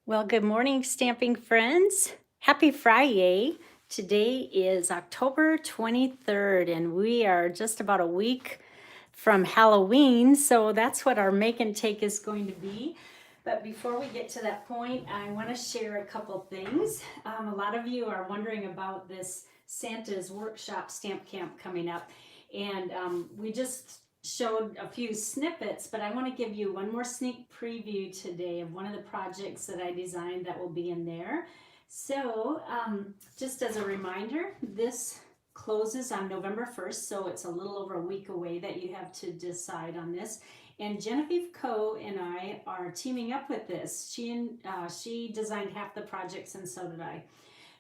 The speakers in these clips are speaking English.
Well, good morning, stamping friends. Happy Friday. Today is October 23rd, and we are just about a week from Halloween. So that's what our make and take is going to be. But before we get to that point, I want to share a couple things. A lot of you are wondering about this Santa's Workshop Stamp Camp coming up. And we just showed a few snippets, but I want to give you one more sneak preview today of one of the projects that I designed that will be in there. So just as a reminder, this closes on November 1st, so it's a little over a week away that you have to decide on this. And Genevieve Coe and I are teaming up with this. She designed half the projects, and so did I.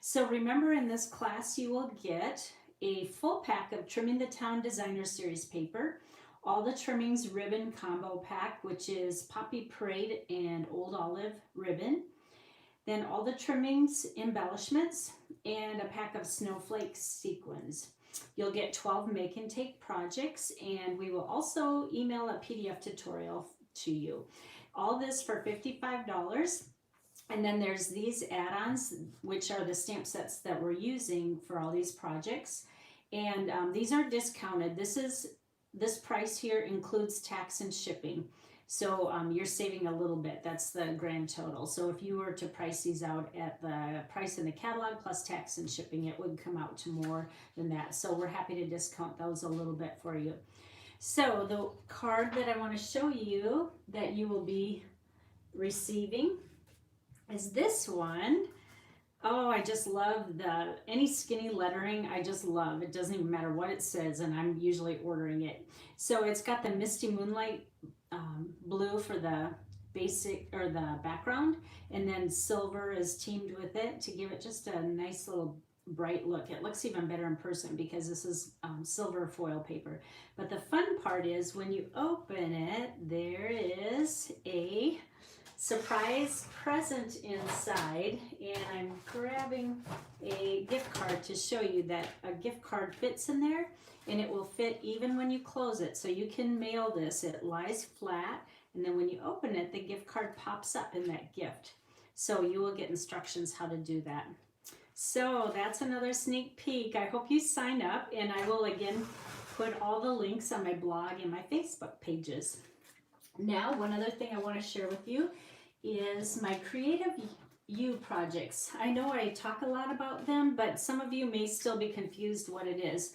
So remember, in this class you will get a full pack of Trimming the Town Designer Series paper, all the trimmings ribbon combo pack, which is Poppy Parade and Old Olive ribbon, then all the trimmings embellishments, and a pack of snowflake sequins. You'll get 12 make and take projects, and we will also email a PDF tutorial to you. All this for $55. And then there's these add-ons, which are the stamp sets that we're using for all these projects. And these are discounted. This price here includes tax and shipping. So you're saving a little bit. That's the grand total. So if you were to price these out at the price in the catalog plus tax and shipping, it would come out to more than that. So we're happy to discount those a little bit for you. So the card that I want to show you that you will be receiving is this one. Oh, I just love any skinny lettering. I just love. It doesn't even matter what it says, and I'm usually ordering it. So it's got the Misty Moonlight blue for the basic or the background, and then silver is teamed with it to give it just a nice little bright look. It looks even better in person because this is silver foil paper. But the fun part is when you open it, there is a surprise present inside, and I'm grabbing a gift card to show you that a gift card fits in there, and it will fit even when you close it. So you can mail this. It lies flat, and then when you open it, the gift card pops up in that gift. So you will get instructions how to do that. So that's another sneak peek. I hope you sign up, and I will again put all the links on my blog and my Facebook pages. Now, one other thing I want to share with you is my Creative You projects. I know I talk a lot about them, but some of you may still be confused what it is.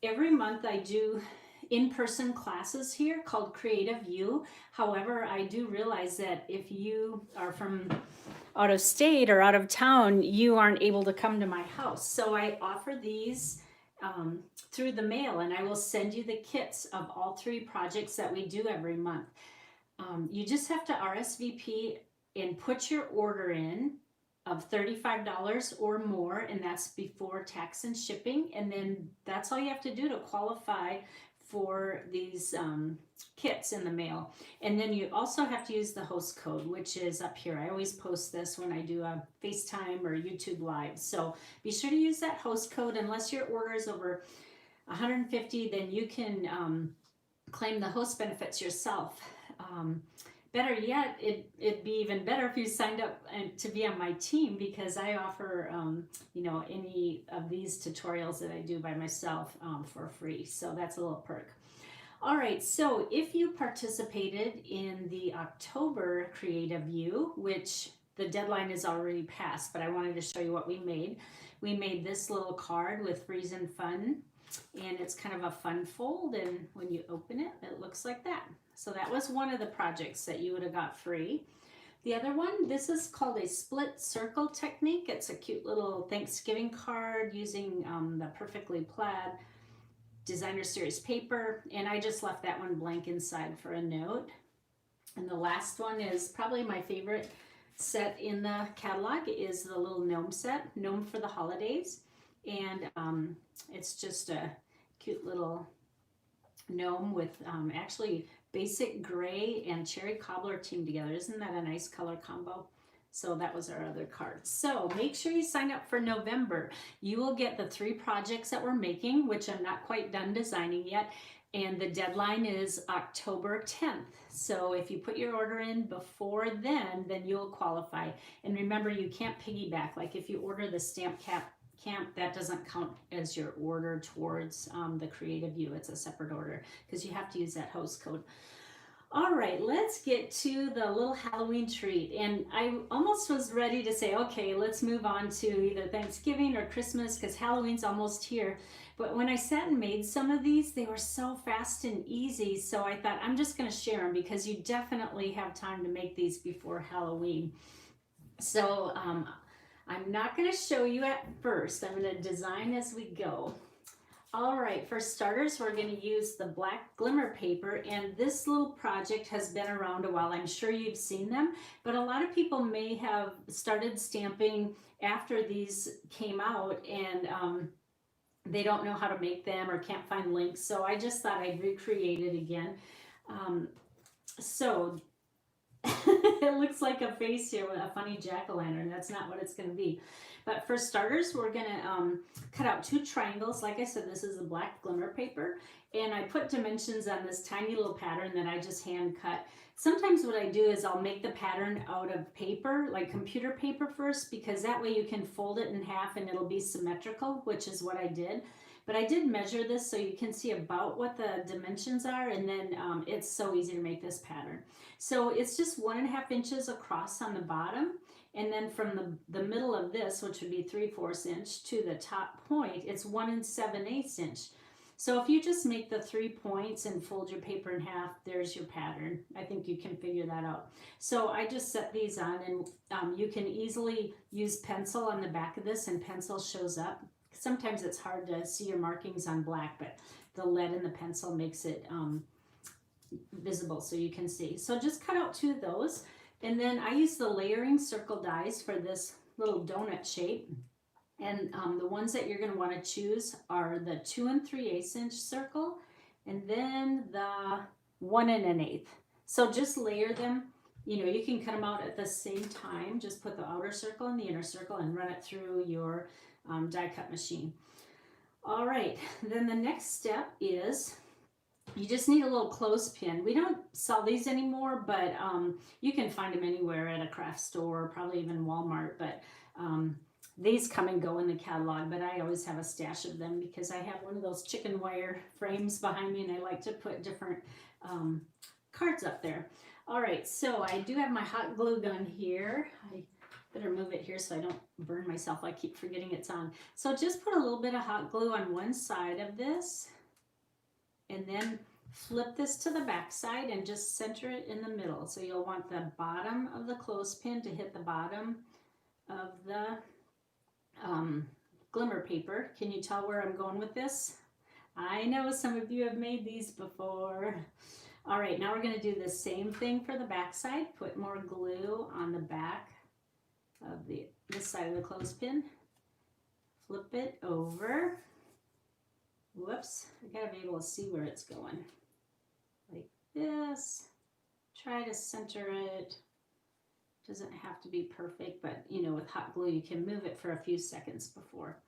Every month I do in-person classes here called Creative You. However, I do realize that if you are from out of state or out of town, you aren't able to come to my house. So I offer these through the mail, and I will send you the kits of all 3 projects that we do every month. You just have to RSVP and put your order in of $35 or more, and that's before tax and shipping. And then that's all you have to do to qualify for these kits in the mail. And then you also have to use the host code, which is up here. I always post this when I do a FaceTime or YouTube Live. So be sure to use that host code. Unless your order is over 150, then you can claim the host benefits yourself. Better yet, it'd be even better if you signed up to be on my team, because I offer any of these tutorials that I do by myself for free. So that's a little perk. All right, so if you participated in the October Creative You, which the deadline is already passed, but I wanted to show you what we made. We made this little card with Friesen Fun, and it's kind of a fun fold, and when you open it, it looks like that. So that was one of the projects that you would have got free. The other one, this is called a split circle technique. It's a cute little Thanksgiving card using the Perfectly Plaid Designer Series paper, and I just left that one blank inside for a note. And the last one is probably my favorite set in the catalog, is the little gnome set, Gnome for the Holidays. And it's just a cute little gnome with actually basic gray and cherry cobbler teamed together. Isn't that a nice color combo? So that was our other card. So make sure you sign up for November. You will get the 3 projects that we're making, which I'm not quite done designing yet. And the deadline is October 10th. So if you put your order in before then you'll qualify. And remember, you can't piggyback. Like if you order the stamp camp, that doesn't count as your order towards the Creative You. It's a separate order because you have to use that host code. All right, let's get to the little Halloween treat. And I almost was ready to say, okay, let's move on to either Thanksgiving or Christmas because Halloween's almost here. But when I sat and made some of these, they were so fast and easy. So I thought I'm just going to share them because you definitely have time to make these before Halloween. So I'm not going to show you at first. I'm going to design as we go. All right, for starters, we're going to use the black glimmer paper, and this little project has been around a while. I'm sure you've seen them, but a lot of people may have started stamping after these came out, and they don't know how to make them or can't find links, so I just thought I'd recreate it again. So it looks like a face here with a funny jack-o'-lantern. That's not what it's going to be. But for starters, we're going to cut out 2 triangles. Like I said, this is a black glimmer paper. And I put dimensions on this tiny little pattern that I just hand cut. Sometimes what I do is I'll make the pattern out of paper, like computer paper first, because that way you can fold it in half and it'll be symmetrical, which is what I did. But I did measure this so you can see about what the dimensions are, and then it's so easy to make this pattern. So it's just 1.5 inches across on the bottom, and then from the middle of this, which would be 3/4 inch, to the top point, it's 1 7/8 inch. So if you just make the 3 points and fold your paper in half, there's your pattern. I think you can figure that out. So I just set these on, and you can easily use pencil on the back of this, and pencil shows up. Sometimes it's hard to see your markings on black, but the lead in the pencil makes it visible so you can see. So just cut out 2 of those. And then I use the layering circle dies for this little donut shape. And the ones that you're going to want to choose are the 2 3/8 inch circle, and then the 1 1/8. So just layer them. You know, you can cut them out at the same time. Just put the outer circle and the inner circle and run it through your die cut machine. All right, then the next step is you just need a little clothespin. We don't sell these anymore, but you can find them anywhere at a craft store, probably even Walmart. But these come and go in the catalog, but I always have a stash of them because I have one of those chicken wire frames behind me, and I like to put different cards up there. All right, so I do have my hot glue gun here. I better move it here so I don't burn myself. I keep forgetting it's on. So just put a little bit of hot glue on one side of this, and then flip this to the back side and just center it in the middle. So you'll want the bottom of the clothespin to hit the bottom of the glimmer paper. Can you tell where I'm going with this? I know some of you have made these before. All right, now we're going to do the same thing for the back side. Put more glue on the back of this side of the clothespin. Flip it over. Whoops, I gotta be able to see where it's going. Like this. Try to center it. Doesn't have to be perfect, but you know, with hot glue you can move it for a few seconds before.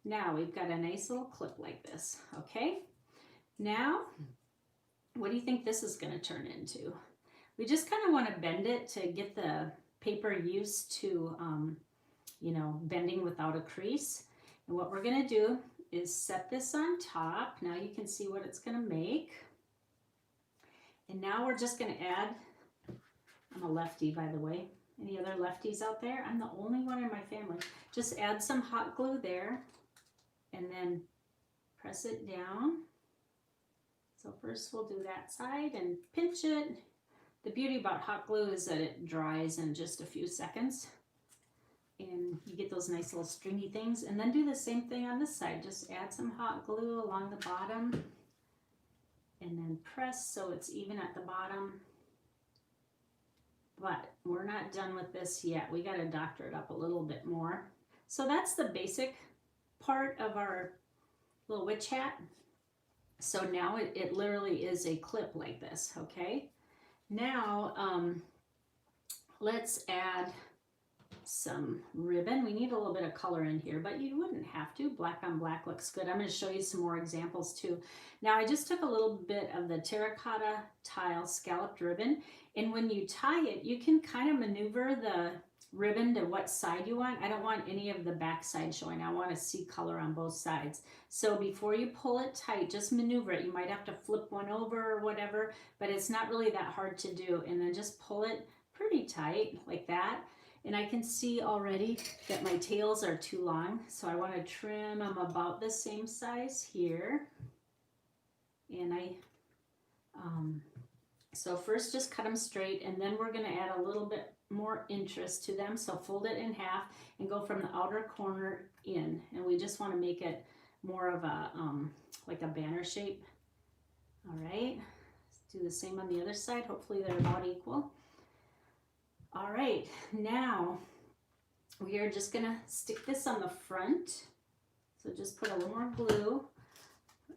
Now we've got a nice little clip like this, okay? Now, what do you think this is gonna turn into? We just kind of want to bend it to get the paper used to, you know, bending without a crease. And what we're gonna do is set this on top. Now you can see what it's going to make. And now we're just going to add, I'm a lefty by the way. Any other lefties out there? I'm the only one in my family. Just add some hot glue there and then press it down. So first we'll do that side and pinch it. The beauty about hot glue is that it dries in just a few seconds. And you get those nice little stringy things, and then do the same thing on this side. Just add some hot glue along the bottom and then press so it's even at the bottom. But we're not done with this yet. We got to doctor it up a little bit more. So that's the basic part of our little witch hat. So now it literally is a clip like this, okay? Now let's add some ribbon. We need a little bit of color in here, but you wouldn't have to. Black on black looks good. I'm going to show you some more examples too. Now I just took a little bit of the terracotta tile scalloped ribbon, and when you tie it, you can kind of maneuver the ribbon to what side you want. I don't want any of the back side showing. I want to see color on both sides. So before you pull it tight, just maneuver it. You might have to flip one over or whatever, but it's not really that hard to do. And then just pull it pretty tight like that. And I can see already that my tails are too long, so I want to trim them about the same size here. And so first just cut them straight, and then we're going to add a little bit more interest to them. So fold it in half and go from the outer corner in, and we just want to make it more of a like a banner shape. All right, let's do the same on the other side. Hopefully they're about equal. All right, now we are just gonna stick this on the front. So just put a little more glue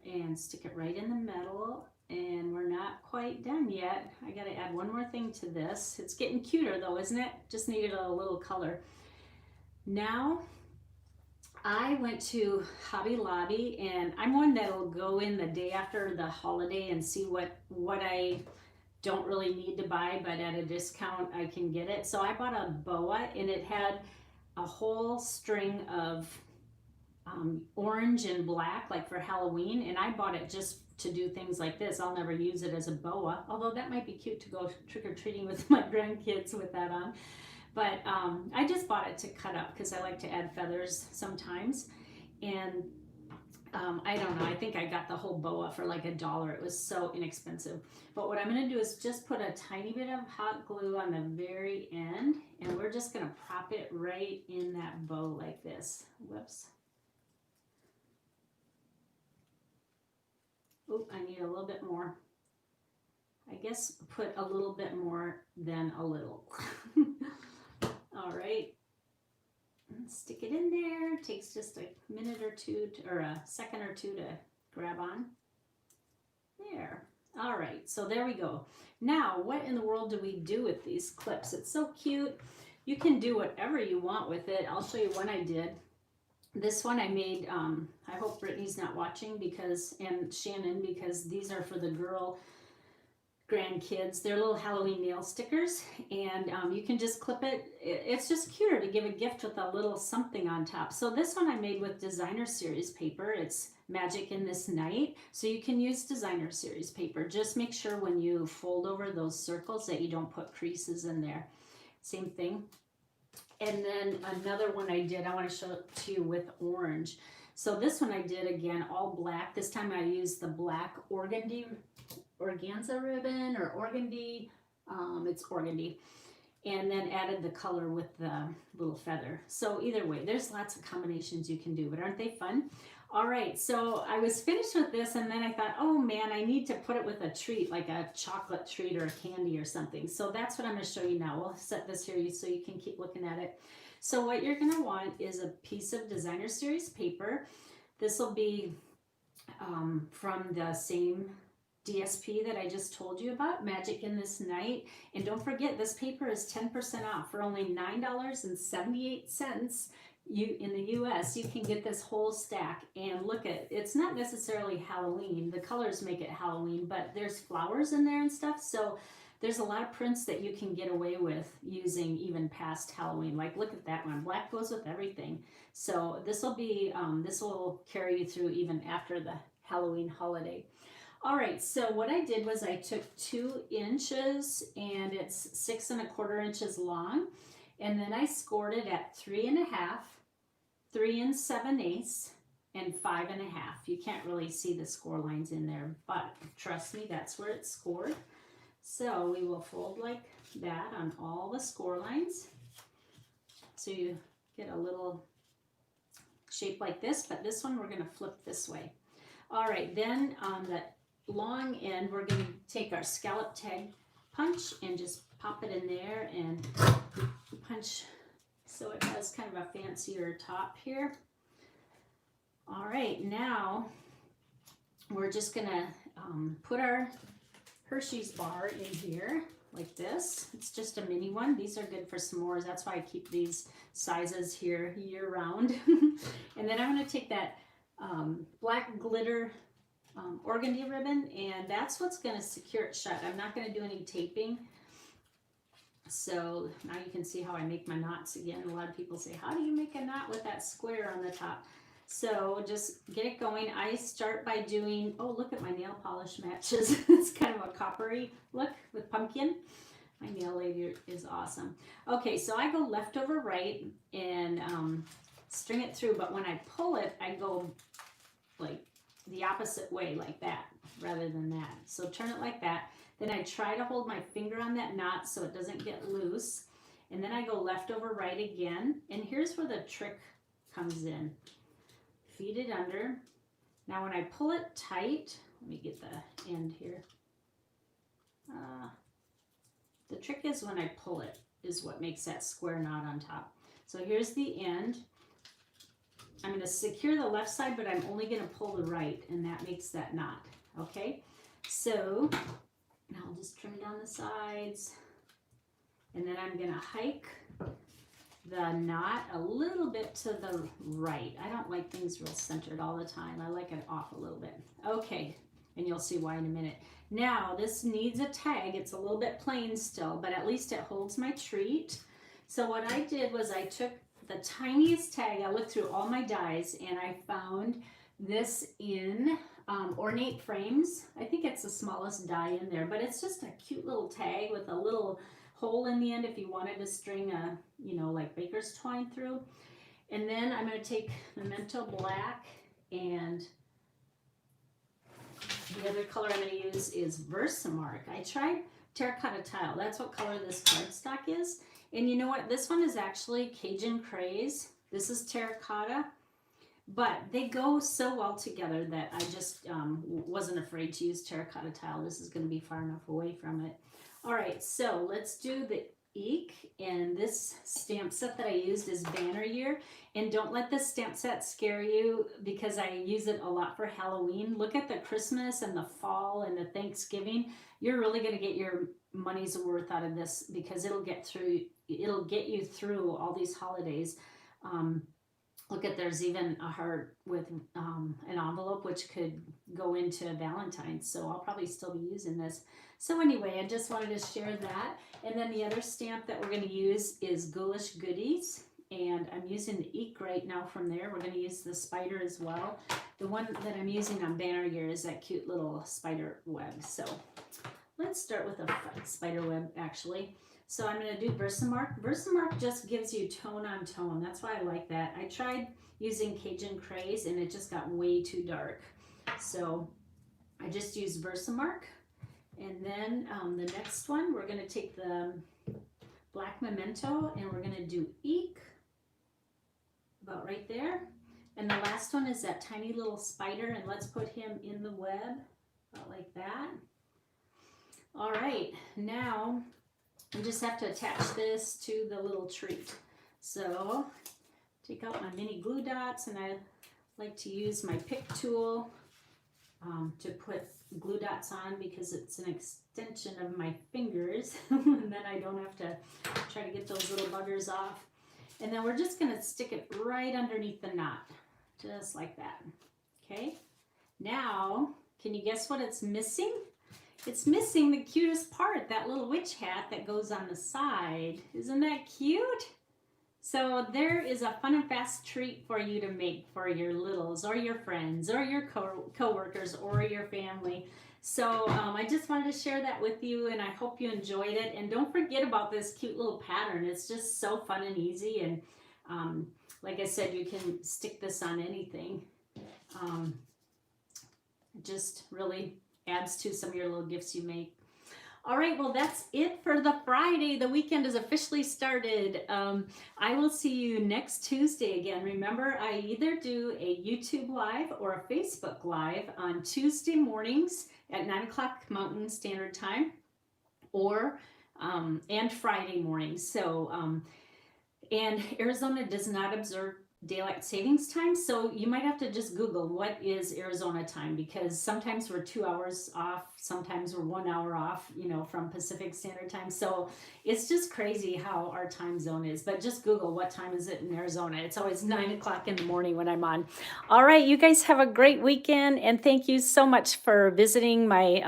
and stick it right in the middle. And we're not quite done yet. I gotta add one more thing to this. It's getting cuter though, isn't it? Just needed a little color. Now, I went to Hobby Lobby, and I'm one that'll go in the day after the holiday and see what I don't really need to buy, but at a discount I can get it. So I bought a boa, and it had a whole string of orange and black, like for Halloween, and I bought it just to do things like this. I'll never use it as a boa, although that might be cute to go trick-or-treating with my grandkids with that on. But I just bought it to cut up because I like to add feathers sometimes. And I don't know, I think I got the whole boa for like $1. It was so inexpensive. But what I'm going to do is just put a tiny bit of hot glue on the very end, and we're just going to prop it right in that bow like this. Whoops. Oop, I need a little bit more. I guess put a little bit more than a little. All right. Stick it in there. It takes just a minute or two, or a second or two to grab on. There. All right, so there we go. Now, what in the world do we do with these clips? It's so cute. You can do whatever you want with it. I'll show you one I did. This one I made, I hope Brittany's not watching and Shannon, because these are for the girl grandkids. They're little Halloween nail stickers, and you can just clip it. It's just cuter to give a gift with a little something on top. So this one I made with designer series paper. It's Magic in This Night. So you can use designer series paper. Just make sure when you fold over those circles that you don't put creases in there. Same thing. And then another one I did, I want to show it to you with orange. So this one I did again, all black. This time I used the black organza ribbon, or organdy, it's organdy. And then added the color with the little feather. So either way, there's lots of combinations you can do, but aren't they fun? All right, so I was finished with this, and then I thought, oh man, I need to put it with a treat, like a chocolate treat or a candy or something. So that's what I'm going to show you now. We'll set this here so you can keep looking at it. So what you're going to want is a piece of designer series paper. This will be from the same DSP that I just told you about, Magic in This Night. And don't forget, this paper is 10% off for only $9.78. In the US, you can get this whole stack, and look at, it's not necessarily Halloween. The colors make it Halloween, but there's flowers in there and stuff. So there's a lot of prints that you can get away with using even past Halloween. Like, look at that one. Black goes with everything. So this will carry you through even after the Halloween holiday. All right, so what I did was I took 2 inches, and it's 6 1/4 inches long, and then I scored it at 3 1/2, 3 7/8, and 5 1/2. You can't really see the score lines in there, but trust me, that's where it's scored. So we will fold like that on all the score lines. So you get a little shape like this, but this one we're going to flip this way. All right, then on the long end, we're going to take our scallop tag punch and just pop it in there and punch so it has kind of a fancier top here. All right, now we're just going to put our Hershey's bar in here like this. It's just a mini one. These are good for s'mores. That's why I keep these sizes here year round. And then I'm going to take that black glitter organdy ribbon, and that's what's going to secure it shut. I'm not going to do any taping. So now you can see how I make my knots again. A lot of people say, how do you make a knot with that square on the top? So just get it going. I start by doing, oh, look at my nail polish matches. It's kind of a coppery look with pumpkin. My nail lady is awesome. Okay, so I go left over right and string it through, but when I pull it, I go like the opposite way, like that, rather than that. So turn it like that. Then I try to hold my finger on that knot so it doesn't get loose. And then I go left over right again. And here's where the trick comes in. Feed it under. Now when I pull it tight, let me get the end here. The trick is when I pull it is what makes that square knot on top. So here's the end. I'm going to secure the left side, but I'm only going to pull the right, and that makes that knot. Okay, so now I'll just trim down the sides, and then I'm going to hike the knot a little bit to the right. I don't like things real centered all the time. I like it off a little bit. Okay, and you'll see why in a minute. Now this needs a tag. It's a little bit plain still, but at least it holds my treat. So what I did was I took the tiniest tag. I looked through all my dies and I found this in Ornate Frames. I think it's the smallest die in there, but it's just a cute little tag with a little hole in the end if you wanted to string a, you know, like baker's twine through. And then I'm going to take Memento Black, and the other color I'm going to use is Versamark. I tried Terracotta Tile. That's what color this cardstock is. And you know what? This one is actually Cajun Craze. This is terracotta. But they go so well together that I just wasn't afraid to use Terracotta Tile. This is going to be far enough away from it. All right, so let's do the Eek. And this stamp set that I used is Banner Year. And don't let this stamp set scare you because I use it a lot for Halloween. Look at the Christmas and the fall and the Thanksgiving. You're really going to get your money's worth out of this because it'll get you through all these holidays. Look at, there's even a heart with an envelope which could go into Valentine's, so I'll probably still be using this. So anyway, I just wanted to share that. And then the other stamp that we're going to use is Ghoulish Goodies, and I'm using the Eek right now from there. We're going to use the spider as well. The one that I'm using on Banner Year is that cute little spider web. So let's start with a spider web actually. So I'm going to do Versamark. Versamark just gives you tone on tone. That's why I like that. I tried using Cajun Craze and it just got way too dark. So I just used Versamark. And then the next one, we're going to take the Black Memento and we're going to do Eek. About right there. And the last one is that tiny little spider, and let's put him in the web. About like that. All right, now I just have to attach this to the little treat. So take out my mini glue dots, and I like to use my pick tool to put glue dots on because it's an extension of my fingers and then I don't have to try to get those little buggers off. And then we're just going to stick it right underneath the knot, just like that. Okay, now can you guess what it's missing? It's missing the cutest part, that little witch hat that goes on the side. Isn't that cute? So there is a fun and fast treat for you to make for your littles or your friends or your co-workers or your family. So I just wanted to share that with you, and I hope you enjoyed it. And don't forget about this cute little pattern. It's just so fun and easy. And like I said, you can stick this on anything. It just really adds to some of your little gifts you make. All right, well, that's it for the Friday. The weekend is officially started. I will see you next Tuesday again. Remember, I either do a YouTube Live or a Facebook Live on Tuesday mornings at 9 o'clock Mountain Standard Time, or and Friday mornings. So, and Arizona does not observe daylight savings time. So you might have to just Google what is Arizona time, because sometimes we're 2 hours off, sometimes we're 1 hour off, from Pacific Standard Time. So it's just crazy how our time zone is. But just Google what time is it in Arizona. It's always 9 o'clock in the morning when I'm on. All right, you guys have a great weekend, and thank you so much for visiting my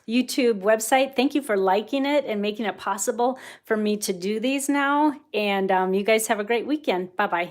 YouTube website. Thank you for liking it and making it possible for me to do these now. And you guys have a great weekend. Bye bye.